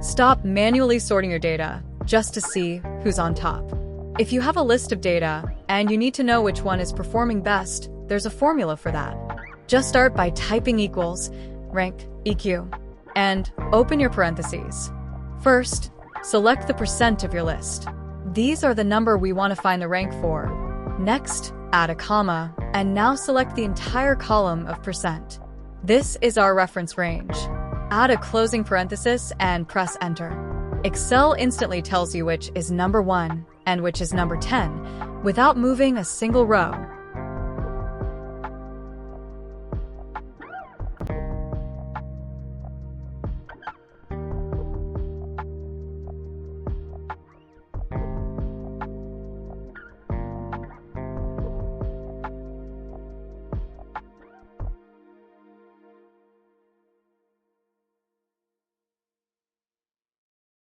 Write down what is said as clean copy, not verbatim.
Stop manually sorting your data just to see who's on top. If you have a list of data and you need to know which one is performing best, there's a formula for that. Just start by typing equals RANK.EQ and open your parentheses. First, select the percent of your list. These are the number we want to find the rank for. Next, add a comma, and now select the entire column of percent. This is our reference range. Add a closing parenthesis and press enter. Excel instantly tells you which is number 1 and which is number 10 without moving a single row.